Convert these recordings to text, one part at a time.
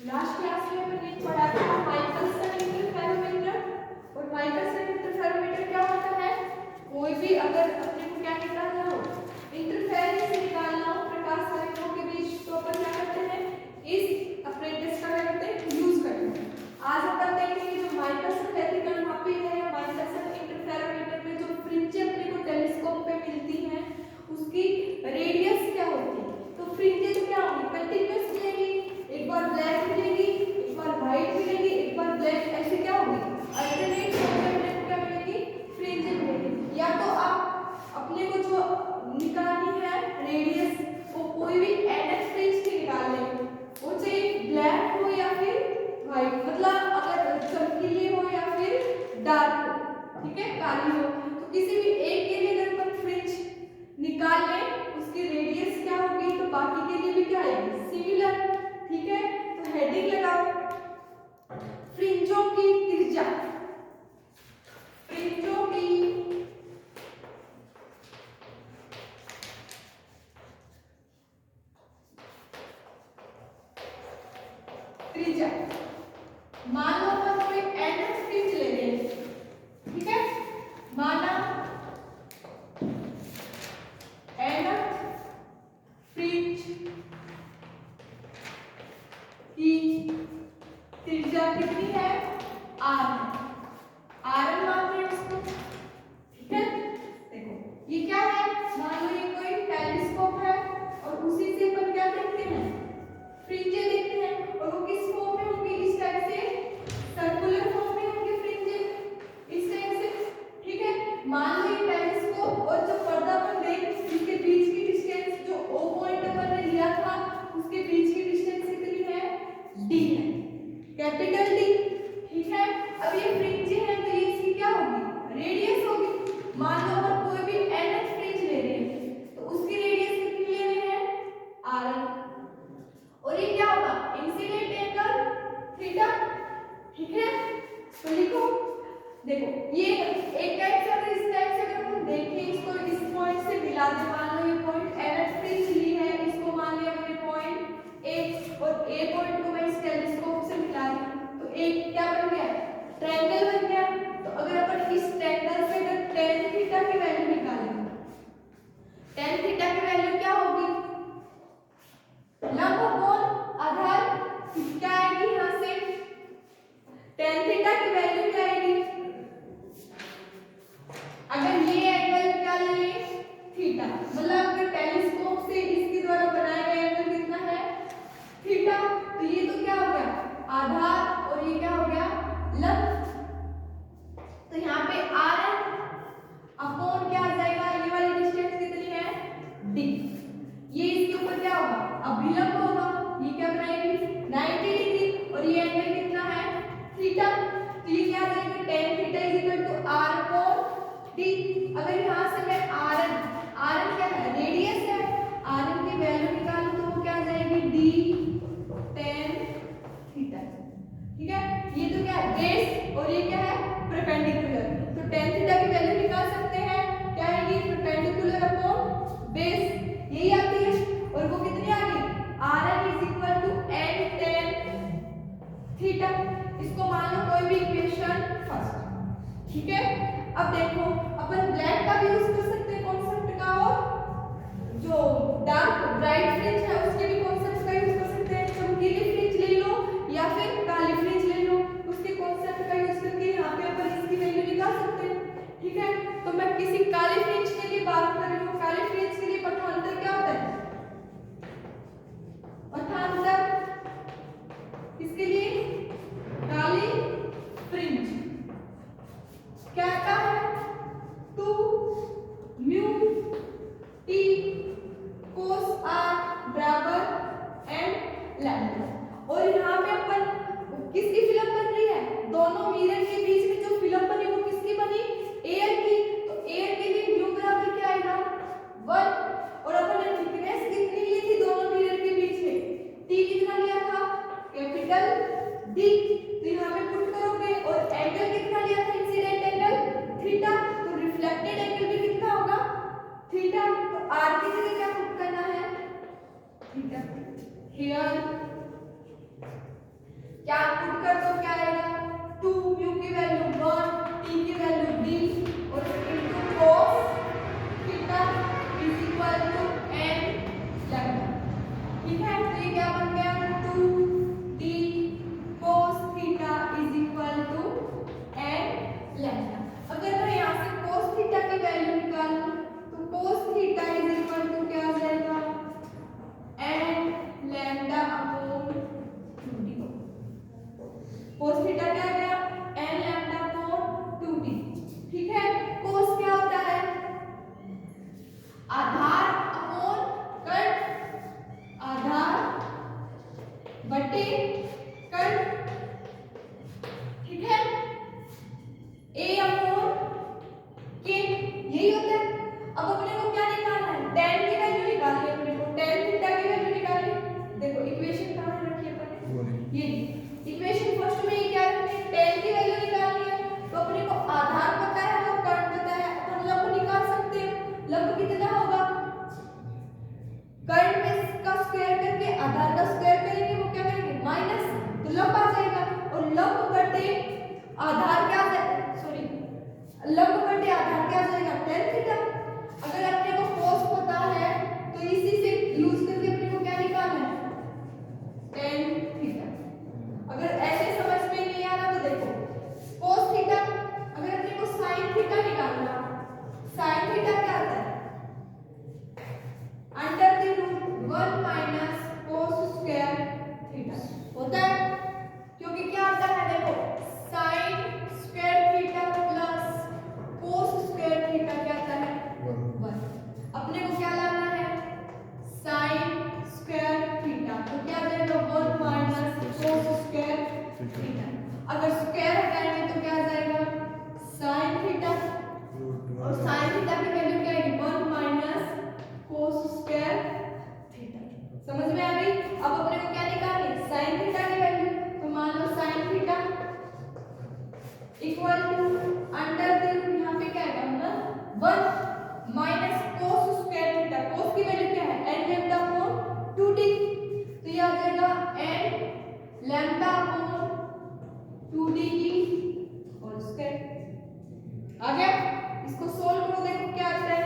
Last class में हमने पढ़ा था माइकलसन इंटरफेरोमीटर। और माइकलसन इंटरफेरोमीटर क्या होता है? कोई भी अगर अपने को क्या निकालना हो, इंटरफेरेंस निकालना हो प्रकाश तरंगों के बीच, तो अपन क्या करते हैं, इस अप्रेंटिस का क्या करते हैं, यूज करते हैं। आज अपन देखेंगे जो माइकलसन वेरिकल मापिंग है, माइकलसन इंटरफेरोमीटर में जो फ्रिंजें अपने को टेलीस्कोप पे मिलती हैं उसकी रेडियस क्या होती है। तो फ्रिंजें तो क्या होगी, कंटिन्यूअस मिलेगी, एक बार ब्लैक मिलेगी, एक बार व्हाइट मिलेगी, एक बार ब्लैक, ऐसे क्या होगी, अल्टरनेट अपने को क्या मिलेगी, फ्रिंज मिलेगी। या तो आप अपने को जो निकालनी है रेडियस, वो कोई भी एनएफ फ्रिंज की निकाल लेंगे, वो चाहे ब्लैक हो या फिर व्हाइट, मतलब अगर चमकीली हो या फिर डार्क हो, ठीक है, काली हो, तो किसी भी एक के लिए अगर अपन फ्रिंज निकाल लें उसकी रेडियस क्या होगी, तो बाकी के लिए भी क्या आएगी, सिमिलर। ठीक है, तो हेडिंग लगाओ, फ्रिंजों की त्रिज्या, फ्रिंजों की त्रिज्या। मान लो अपन कोई एनएफ फ्रिंज ले रहे हैं, ठीक है, माना एनएफ फ्रिंज की त्रिज्या कितनी है, आर है, आर मान रहे हैं उसको, ठीक है। देखो ये क्या है, मान लो ये कोई टेलीस्कोप है और उसी से अपन क्या देखते हैं, फ्रिंजें देखते हैं, और वो किस फॉर्म में होंगी, इस टाइप से सर्कुलर फॉर्म में होंगे फ्रिंजें, इस टाइप से, ठीक है। मान लो ये टेलीस्कोप और जो पर्दा अपन देख इसके बीच की डिस्टेंस जो ओ पॉइंट अपन ने लिया था उसके बीच की डिस्टेंस कितनी है, डी है, कैपिटल डी, ठीक है। अब ये फ्रिंज है तो ये इसकी क्या होगी, रेडियस होगी। मान लो अपन कोई भी एनएच फ्रिंज ले रहे हैं तो उसकी रेडियस कितनी ले रहे हैं, आर, और ये क्या होगा, इंसिडेंट एंगल थीटा, ठीक है। तो लिखो, देखो ये एक टाइप से, अगर इस टाइप से अगर हम देखें, इसको इस पॉइंट से मिला दे, मान लो ये पॉइंट एनएच फ्रिंज ली है, इसको मान लिया मैंने पॉइंट ए, और ए पॉइंट को मैं इस टेलीस्कोप से मिला रही हूं, तो एक क्या बन गया, ट्रायंगल बन गया। तो अगर अपन इस ट्रायंगल से अगर tan थीटा की वैल्यू निकालें, tan थीटा की वैल्यू क्या होगी, लंब कोण आधार क्या आएगी, यहां से tan थीटा की वैल्यू क्या आएगी, अगर ये एंगल क्या ले लें, थीटा, मतलब अगर टेलीस्कोप से इसके द्वारा बनाया गया एंगल कितना है, थीटा, तो ये तो क्या हो गया, आधार, और ये क्या हो गया, लंब। तो यहाँ पे आर अपॉन क्या आ जाएगा, ये वाली डिस्टेंस कितनी है, डी, ये इसके ऊपर क्या होगा, अभिलंब होगा, ये क्या बनाएगी 90 डिग्री, और ये एंगल कितना है, थीटा, तो ये क्या आ जाएगा, tan theta is equal to r upon d। अगर यहां से मैं rn क्या है, रेडियस है, rn की वैल्यू निकालूं तो वो क्या आ जाएगी, d tan थीटा, ठीक है। ये तो क्या है, बेस, और ये क्या है, परपेंडिकुलर, तो tan थीटा की वैल्यू निकाल सकते हैं, क्या आएगी, परपेंडिकुलर अपॉन बेस, यही आती है, और वो कितनी आ गई, rn is equal to n tan theta. इसको मान लो कोई भी इक्वेशन फर्स्ट, ठीक है। अब देखो अपन ब्लैक का भी यूज कर सकते हैं कॉन्सेप्ट का, और जो डार्क ब्राइट फ्रिंज है उसके भी कॉन्सेप्ट का यूज कर सकते हैं, चमकीली फ्रिंज ले लो या फिर काली फ्रिंज ले लो, उसके कॉन्सेप्ट का यूज करके यहाँ पे अपन इसकी वैल्यू निकाल सकते हैं, ठीक है। तो मैं किसी काली फ्रिंज के लिए बात कर रही हूँ, काली फ्रिंज के लिए पठांतर क्या होता है, पठांतर इसके लिए काली फ्रिंज क्या आता है, 2 म्यू टी कोस आर बराबर एन लैम्डा। और यहाँ पे अपन किसकी फिल्म बन रही है, दोनों मिरर के बीच में जो फिल्म बनी वो किसकी बनी, एयर की, तो एयर के लिए म्यू बराबर क्या आएगा, 1, और अपन ने थिकनेस कितनी ली थी दोनों मिरर के बीच में, टी कितना लिया था, कैपिटल डी, तो यहाँ पे पुट करोगे, और एंगल कितना लिया था, इंसिडेंट एंगल थीटा, तो रिफ्लेक्टेड एंगल भी कितना होगा, थीटा, तो आर की जगह क्या पुट करना है, थीटा। हियर बटे कर्ण, ठीक है, ए अपॉन के, यही होता है। अब अपने को क्या निकालना है, tan की वैल्यू निकालनी है अपने को, tan थीटा की वैल्यू निकालनी। देखो इक्वेशन कहां है रखी है अपन, ये इक्वेशन फर्स्ट में ये क्या रखते हैं, tan की वैल्यू निकालनी है। तो अपने को आधार पता है और कर्ण पता है, हम लंब निकाल सकते हैं। लंब कितना होगा, कर्ण में का स्क्वायर करके आधार का स्क्वायर करेंगे, वो क्या करेंगे माइनस, तो लंब आ जाएगा। और लंब बटे आधार क्या आ जाएगा, सॉरी, लंब बटे आधार क्या आ जाएगा, tan थीटा। अगर अपने को cos पता है तो इसी से यूज करके अपने को क्या निकालना है, tan थीटा। अगर ऐसे समझ में नहीं आ रहा तो देखो cos थीटा, अगर अपने को sin थीटा निकालना, sin थीटा क्या आता है, under the root 1 minus cos square theta होता है। क्योंकि क्या आता है, देखो sin square theta plus cos square theta क्या आता है 1। अपने को क्या लाना है, sin स्क्वायर थीटा, तो क्या आ जाएगा 1 माइनस cos स्क्वायर थीटा। अगर स्क्वायर हटाएंगे तो क्या आ जाएगा sin थीटा, और sin थीटा की वैल्यू क्या आएगी 1 माइनस cos स्क्वायर थीटा। समझ में आ गई। अब अपने को क्या निकालनी है, sin थीटा की वैल्यू। तो मान लो sin theta equal to under the root, यहां पे क्या आएगा ना 1 minus cos square theta, cos की वैल्यू क्या है n लैम्डा अपॉन 2d, तो ये आ जाएगा n लैम्डा अपॉन 2d की होल स्क्वायर। आ गया, इसको सोल्व करो, देखो क्या आता है।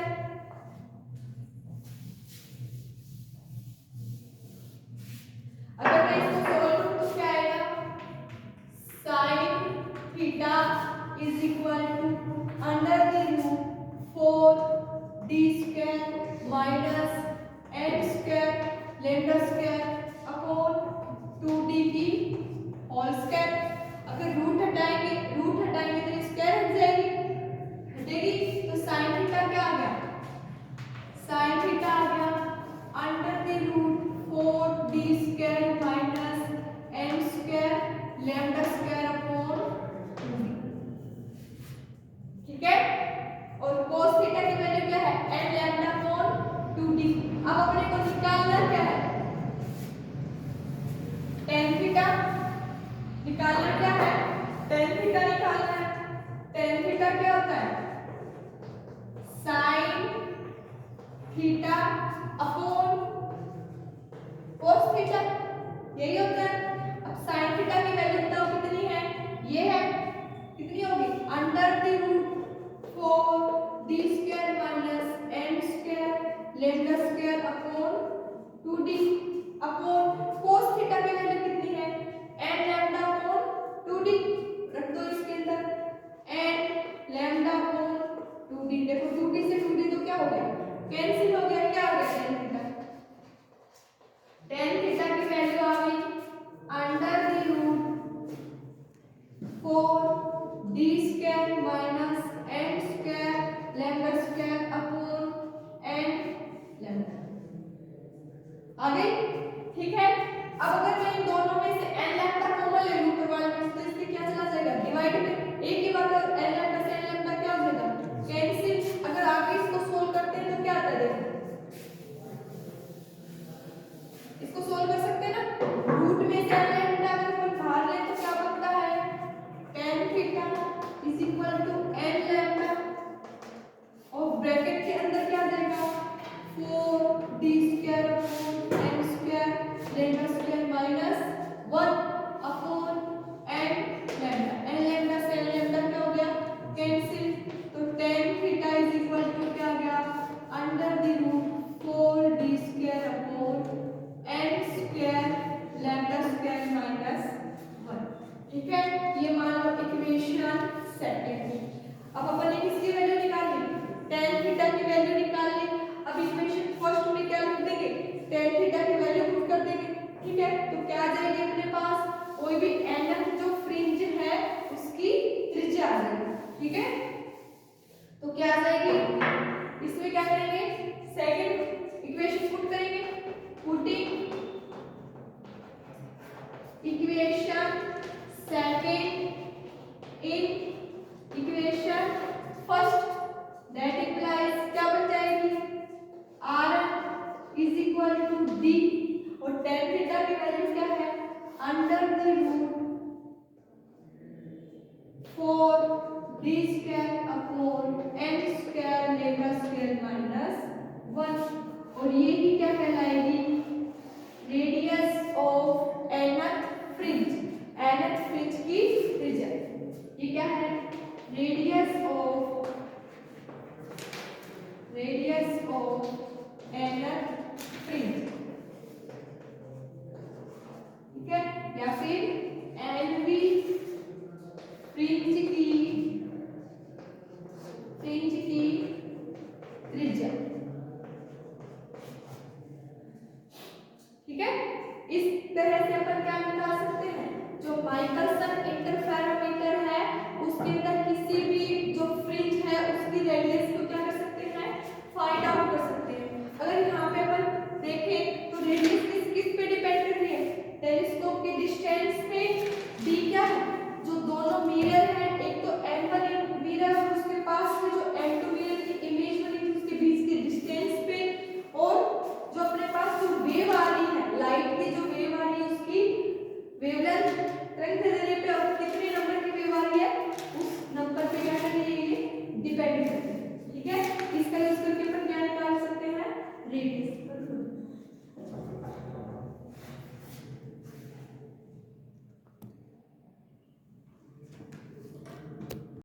अगर मैं इसको सोल्व करूं तो क्या आएगा, sin theta is equal to under the root 4d square minus n square lambda square upon 2d की होल स्क्वायर। अगर रूट हटाएंगे तो स्क्वायर हट जाएगी, हटेगी, तो sin थीटा क्या आ गया, sin थीटा आ गया under the root 4d square minus n square lambda square upon 2d, ठीक है। और cos थीटा की वैल्यू क्या है n लैम्डा अपॉन 2d। अब अपने को निकालना क्या है, tan थीटा निकालना, क्या है tan थीटा निकालना है। tan थीटा क्या होता है, sin theta upon cos theta, यही होता है। अब sin थीटा की वैल्यू बताओ कितनी है, ये है, कितनी होगी under the root 4d square minus n square lambda square upon 2d upon cos theta की वैल्यू कितनी है n लैम्डा अपॉन 2d, रख दो इसके अंदर n लैम्डा अपॉन 2d। देखो 2d से 2d तो क्या हो गया, कैंसिल हो गया, क्या हो गया tan थीटा, tan थीटा की वैल्यू आ गई under the root 4d square minus n square lambda square upon n lambda, आ गई, ठीक है। अब अगर मैं इन दोनों में से n लैम्डा कॉमन ले लूं ऊपर वाले में, तो इससे क्या चला जाएगा डिवाइड में, एक ही बात है, n लैम्डा से n लैम्डा क्या हो जाएगा कैंसिल। अगर आगे इसको सोल्व करते हैं तो क्या आता है, देखो इसको सोल्व कर सकते हैं ना, रूट में से n लैम्डा अगर अपन बाहर ले तो क्या बनता है tan theta is equal to n lambda, और ब्रैकेट के अंदर क्या आ जाएगा 4d square upon n square lambda square minus 1 upon n lambda, n lambda से n लैम्डा क्या हो गया कैंसिल, तो tan theta is equal to क्या आ गया under the root 4d square upon n square lambda square minus 1, ठीक है। ये मान लो इक्वेशन सेकंड। अब अपन ने किसकी वैल्यू निकाली, tan थीटा की वैल्यू निकालनी। अब इक्वेशन फर्स्ट में क्या लिख देंगे, tan थीटा की वैल्यू पुट कर देंगे, ठीक है। तो क्या आ जाएगी अपने पास, कोई भी nth जो फ्रिंज है उसकी त्रिज्या आ जाएगी, ठीक है। तो क्या आ जाएगी, इसमें क्या करेंगे सेकंड इक्वेशन पुट करेंगे, putting equation second in equation first, that implies क्या बन जाएगी, r is equal to d, और tan थीटा की वैल्यू क्या है, under the root 4 d square upon n square लेगा स्क्वायर माइनस 1, और ये ही क्या कहलाएगी, radius of nth fringe, nth fringe की त्रिज्या। ये क्या है, रेडियस ऑफ nth फ्रिंज, ठीक है, या फिर nवी फ्रिंज की त्रिज्या, ठीक है। इस तरह से अपन क्या निकाल सकते हैं, जो माइकलसन इंटरफेरोमीटर है उसके अंदर किसी भी जो फ्रिंज है उसकी रेडियस को क्या कर सकते हैं, फाइंड आउट कर सकते हैं। अगर यहाँ पे अपन देखें तो रेडियस किस पे डिपेंड कर रही है, टेलीस्कोप के डिस्टेंस पे, डी क्या है, जो दोनों मिरर हैं, एक तो M1 मिरर और उसके पास में जो M2 मिरर